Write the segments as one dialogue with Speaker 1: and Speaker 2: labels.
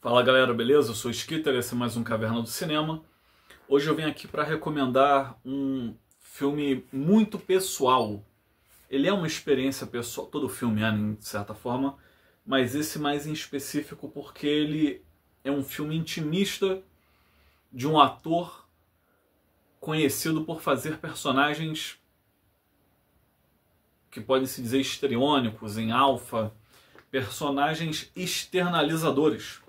Speaker 1: Fala galera, beleza? Eu sou o Skitter, esse é mais um Caverna do Cinema. Hoje eu vim aqui para recomendar um filme muito pessoal. Ele é uma experiência pessoal, todo filme é, de certa forma, mas esse mais em específico porque ele é um filme intimista de um ator conhecido por fazer personagens que podem se dizer histriônicos, em alfa, personagens externalizadores,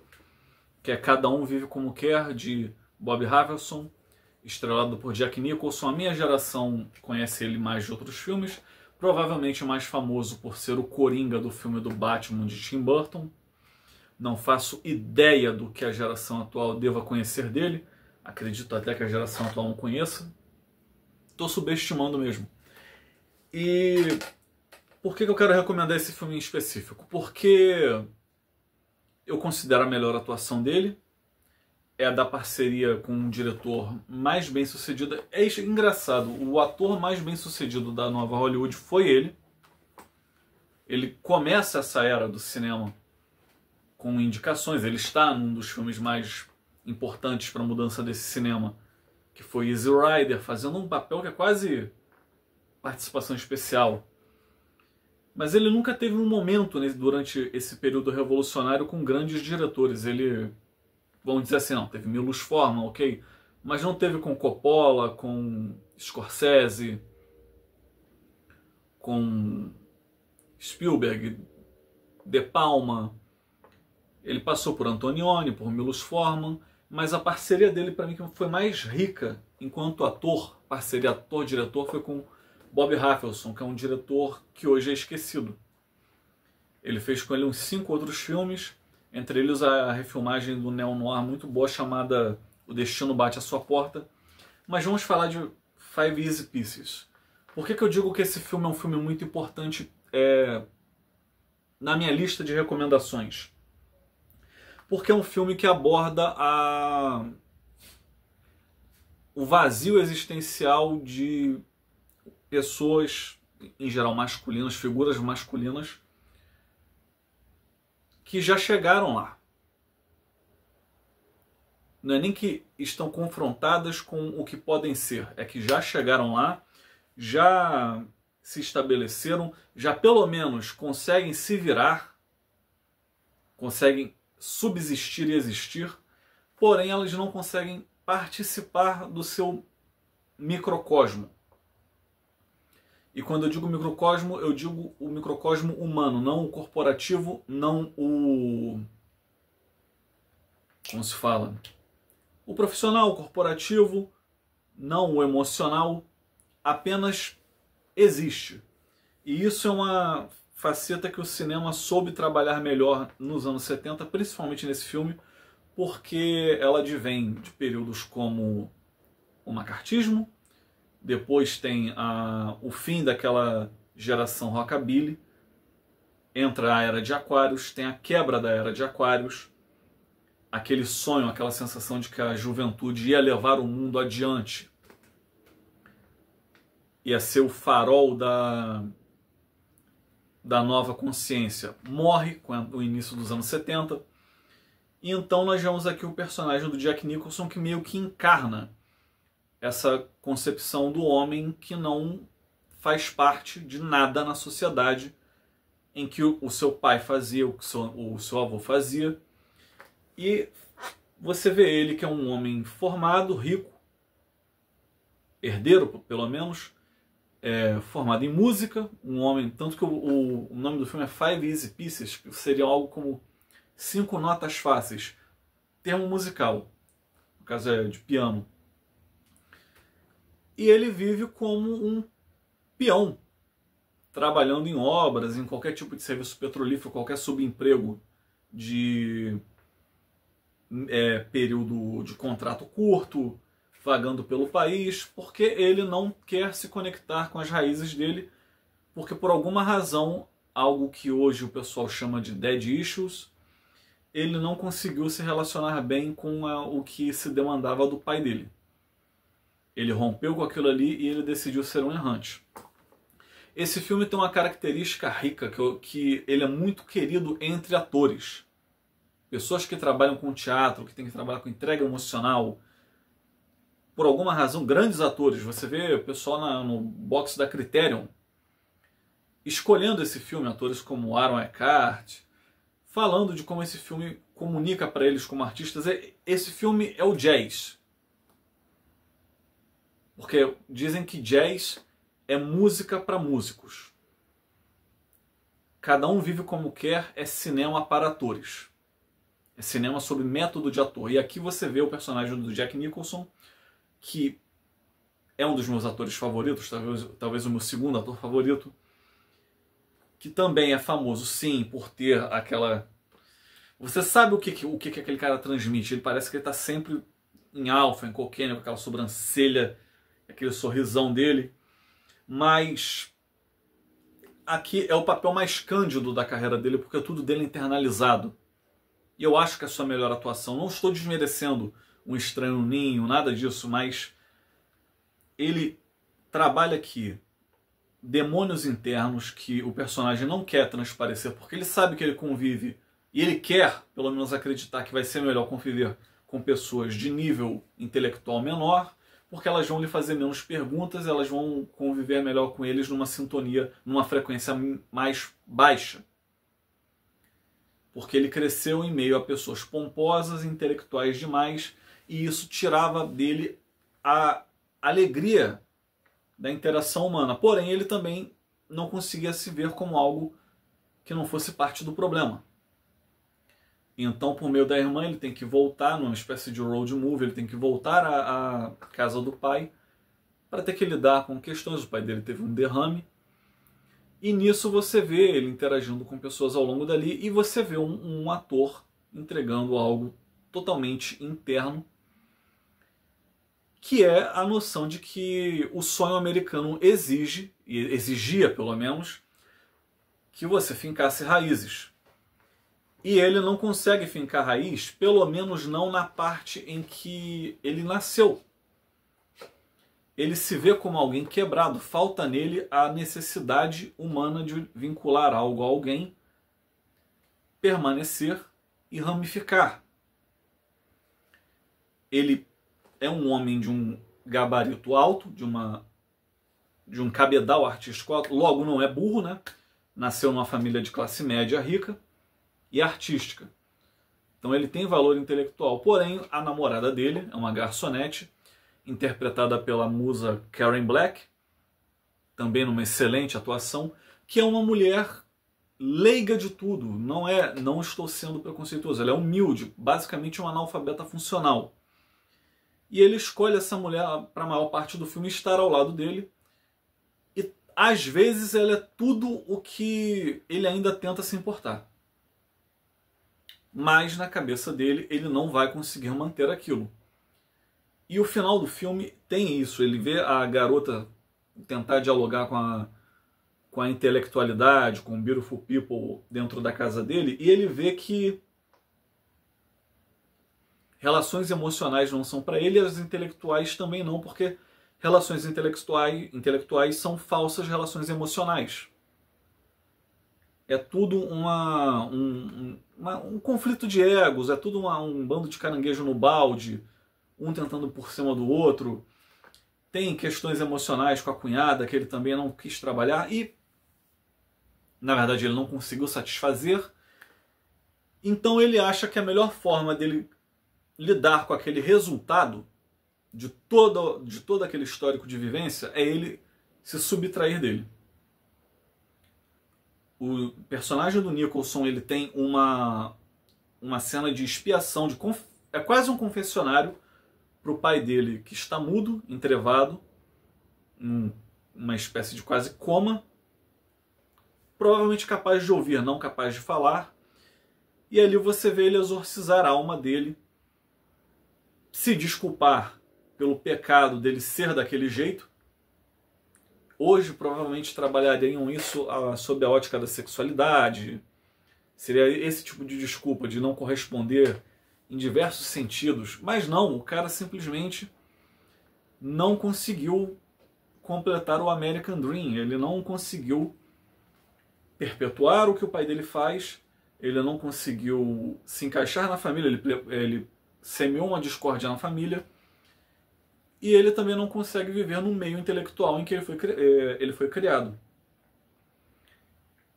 Speaker 1: que é Cada Um Vive Como Quer, de Bob Rafelson, estrelado por Jack Nicholson. A minha geração conhece ele mais de outros filmes, provavelmente mais famoso por ser o Coringa do filme do Batman de Tim Burton. Não faço ideia do que a geração atual deva conhecer dele, acredito até que a geração atual não conheça. Estou subestimando mesmo. E por que eu quero recomendar esse filme em específico? Porque eu considero a melhor atuação dele, é a da parceria com um diretor mais bem sucedido. É engraçado, o ator mais bem sucedido da nova Hollywood foi ele. Ele começa essa era do cinema com indicações, ele está num dos filmes mais importantes para a mudança desse cinema, que foi Easy Rider, fazendo um papel que é quase participação especial. Mas ele nunca teve um momento durante esse período revolucionário com grandes diretores. Ele, vamos dizer assim, não, teve Milos Forman, ok? Mas não teve com Coppola, com Scorsese, com Spielberg, De Palma. Ele passou por Antonioni, por Milos Forman, mas a parceria dele, para mim, que foi mais rica enquanto ator, parceria ator-diretor, foi com Bob Rafelson, que é um diretor que hoje é esquecido. Ele fez com ele uns 5 outros filmes, entre eles a refilmagem do neo-noir muito boa chamada O Destino Bate à Sua Porta. Mas vamos falar de Five Easy Pieces. Por que eu digo que esse filme é um filme muito importante na minha lista de recomendações? Porque é um filme que aborda o vazio existencial de pessoas, em geral masculinas, figuras masculinas, que já chegaram lá. Não é nem que estão confrontadas com o que podem ser, é que já chegaram lá, já se estabeleceram, já pelo menos conseguem se virar, conseguem subsistir e existir, porém elas não conseguem participar do seu microcosmo. E quando eu digo microcosmo, eu digo o microcosmo humano, não o corporativo, não o... como se fala? O profissional, o corporativo, não o emocional, apenas existe. E isso é uma faceta que o cinema soube trabalhar melhor nos anos 70, principalmente nesse filme, porque ela advém de períodos como o macartismo, depois tem o fim daquela geração rockabilly, entra a Era de Aquários, tem a quebra da Era de Aquários, aquele sonho, aquela sensação de que a juventude ia levar o mundo adiante, ia ser o farol da nova consciência, morre com o início dos anos 70, e então nós vemos aqui o personagem do Jack Nicholson que meio que encarna essa concepção do homem que não faz parte de nada na sociedade, em que o seu pai fazia, o que o seu avô fazia, e você vê ele que é um homem formado, rico, herdeiro pelo menos, formado em música, um homem, tanto que o nome do filme é Five Easy Pieces, que seria algo como 5 notas fáceis, termo musical, no caso é de piano. E ele vive como um peão, trabalhando em obras, em qualquer tipo de serviço petrolífero, qualquer subemprego de período de contrato curto, vagando pelo país, porque ele não quer se conectar com as raízes dele, porque por alguma razão, algo que hoje o pessoal chama de dead issues, ele não conseguiu se relacionar bem com o que se demandava do pai dele. Ele rompeu com aquilo ali e ele decidiu ser um errante. Esse filme tem uma característica rica, que ele é muito querido entre atores. Pessoas que trabalham com teatro, que têm que trabalhar com entrega emocional, por alguma razão, grandes atores. Você vê o pessoal no box da Criterion escolhendo esse filme, atores como Aaron Eckhart, falando de como esse filme comunica para eles como artistas. Esse filme é o jazz. Porque dizem que jazz é música para músicos. Cada um vive como quer, é cinema para atores. É cinema sob método de ator. E aqui você vê o personagem do Jack Nicholson, que é um dos meus atores favoritos, talvez o meu segundo ator favorito, que também é famoso, sim, por ter aquela... Você sabe o que aquele cara transmite. Ele parece que ele está sempre em alfa, em cocaína, com aquela sobrancelha, aquele sorrisão dele. Mas aqui é o papel mais cândido da carreira dele, porque tudo dele é internalizado. E eu acho que é a sua melhor atuação. Não estou desmerecendo Um Estranho no Ninho, nada disso, mas ele trabalha aqui demônios internos que o personagem não quer transparecer, porque ele sabe que ele convive e ele quer, pelo menos, acreditar que vai ser melhor conviver com pessoas de nível intelectual menor, porque elas vão lhe fazer menos perguntas, elas vão conviver melhor com eles numa sintonia, numa frequência mais baixa. Porque ele cresceu em meio a pessoas pomposas, intelectuais demais, e isso tirava dele a alegria da interação humana. Porém, ele também não conseguia se ver como algo que não fosse parte do problema. Então, por meio da irmã, ele tem que voltar numa espécie de road movie, ele tem que voltar à casa do pai para ter que lidar com questões. O pai dele teve um derrame. E nisso você vê ele interagindo com pessoas ao longo dali e você vê um ator entregando algo totalmente interno, que é a noção de que o sonho americano exige, e exigia pelo menos, que você fincasse raízes. E ele não consegue fincar raiz, pelo menos não na parte em que ele nasceu. Ele se vê como alguém quebrado, falta nele a necessidade humana de vincular algo a alguém, permanecer e ramificar. Ele é um homem de um gabarito alto, de um cabedal artístico alto, logo não é burro, né? Nasceu numa família de classe média rica e artística. Então ele tem valor intelectual, porém a namorada dele é uma garçonete, interpretada pela musa Karen Black, também numa excelente atuação, que é uma mulher leiga de tudo, não estou sendo preconceituoso, ela é humilde, basicamente uma analfabeta funcional. E ele escolhe essa mulher para a maior parte do filme estar ao lado dele, e às vezes ela é tudo o que ele ainda tenta se importar. Mas na cabeça dele, ele não vai conseguir manter aquilo. E o final do filme tem isso, ele vê a garota tentar dialogar com a intelectualidade, com o beautiful people dentro da casa dele, e ele vê que relações emocionais não são para ele, e as intelectuais também não, porque relações intelectuais são falsas relações emocionais. É tudo um conflito de egos, é tudo um bando de caranguejo no balde, um tentando por cima do outro. Tem questões emocionais com a cunhada que ele também não quis trabalhar e, na verdade, ele não conseguiu satisfazer. Então ele acha que a melhor forma dele lidar com aquele resultado de todo aquele histórico de vivência é ele se subtrair dele. O personagem do Nicholson, ele tem uma cena de expiação, é quase um confessionário para o pai dele, que está mudo, entrevado, uma espécie de quase coma, provavelmente capaz de ouvir, não capaz de falar, e ali você vê ele exorcizar a alma dele, se desculpar pelo pecado dele ser daquele jeito. Hoje provavelmente trabalhariam isso sob a ótica da sexualidade, seria esse tipo de desculpa, de não corresponder em diversos sentidos, mas não, o cara simplesmente não conseguiu completar o American Dream, ele não conseguiu perpetuar o que o pai dele faz, ele não conseguiu se encaixar na família, ele semeou uma discórdia na família, e ele também não consegue viver no meio intelectual em que ele foi criado.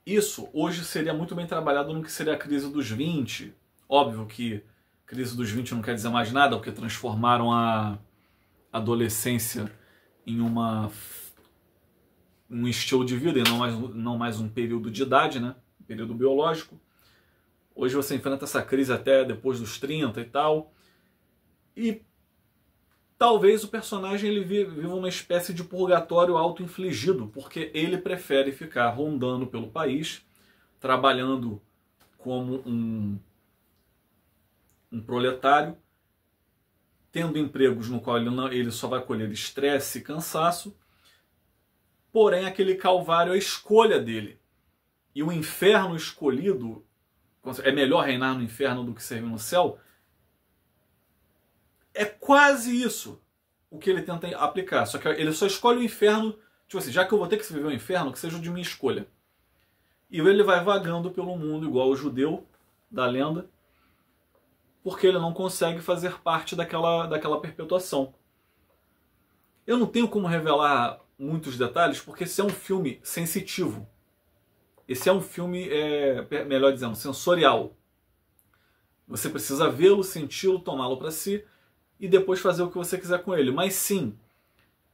Speaker 1: Isso hoje seria muito bem trabalhado no que seria a crise dos 20. Óbvio que crise dos 20 não quer dizer mais nada, porque transformaram a adolescência em um estilo de vida e não mais um período de idade, né? Um período biológico. Hoje você enfrenta essa crise até depois dos 30 e tal. E talvez o personagem ele viva uma espécie de purgatório auto-infligido, porque ele prefere ficar rondando pelo país, trabalhando como um proletário, tendo empregos no qual ele só vai colher estresse e cansaço, porém aquele calvário é a escolha dele. E o inferno escolhido, é melhor reinar no inferno do que servir no céu, é quase isso o que ele tenta aplicar. Só que ele só escolhe o inferno, tipo assim, já que eu vou ter que viver o inferno, que seja de minha escolha. E ele vai vagando pelo mundo igual o judeu da lenda, porque ele não consegue fazer parte daquela perpetuação. Eu não tenho como revelar muitos detalhes, porque esse é um filme sensitivo. Esse é um filme, melhor dizendo, sensorial. Você precisa vê-lo, senti-lo, tomá-lo para si e depois fazer o que você quiser com ele. Mas sim,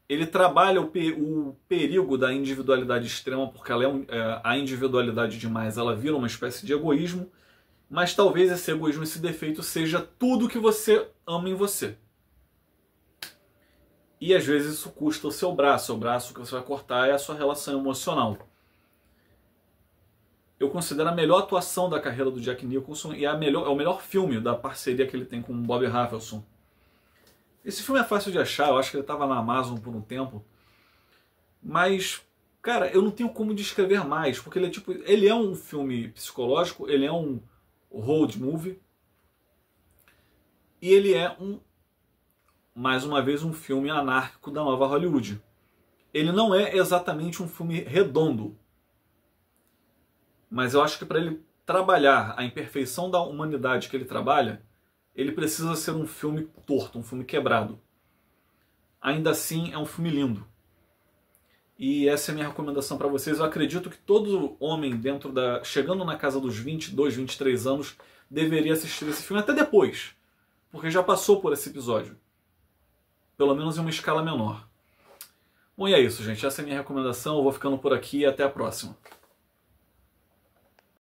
Speaker 1: ele trabalha o perigo da individualidade extrema, porque a individualidade demais ela vira uma espécie de egoísmo, mas talvez esse egoísmo, esse defeito, seja tudo que você ama em você. E às vezes isso custa o seu braço que você vai cortar é a sua relação emocional. Eu considero a melhor atuação da carreira do Jack Nicholson e é o melhor filme da parceria que ele tem com o Bob Rafelson. Esse filme é fácil de achar, eu acho que ele estava na Amazon por um tempo. Mas, cara, eu não tenho como descrever mais, porque ele é um filme psicológico, ele é um road movie, e ele é mais uma vez, um filme anárquico da nova Hollywood. Ele não é exatamente um filme redondo, mas eu acho que para ele trabalhar a imperfeição da humanidade que ele trabalha, ele precisa ser um filme torto, um filme quebrado. Ainda assim, é um filme lindo. E essa é a minha recomendação para vocês. Eu acredito que todo homem chegando na casa dos 22, 23 anos deveria assistir esse filme, até depois, porque já passou por esse episódio. Pelo menos em uma escala menor. Bom, e é isso, gente. Essa é a minha recomendação. Eu vou ficando por aqui e até a próxima.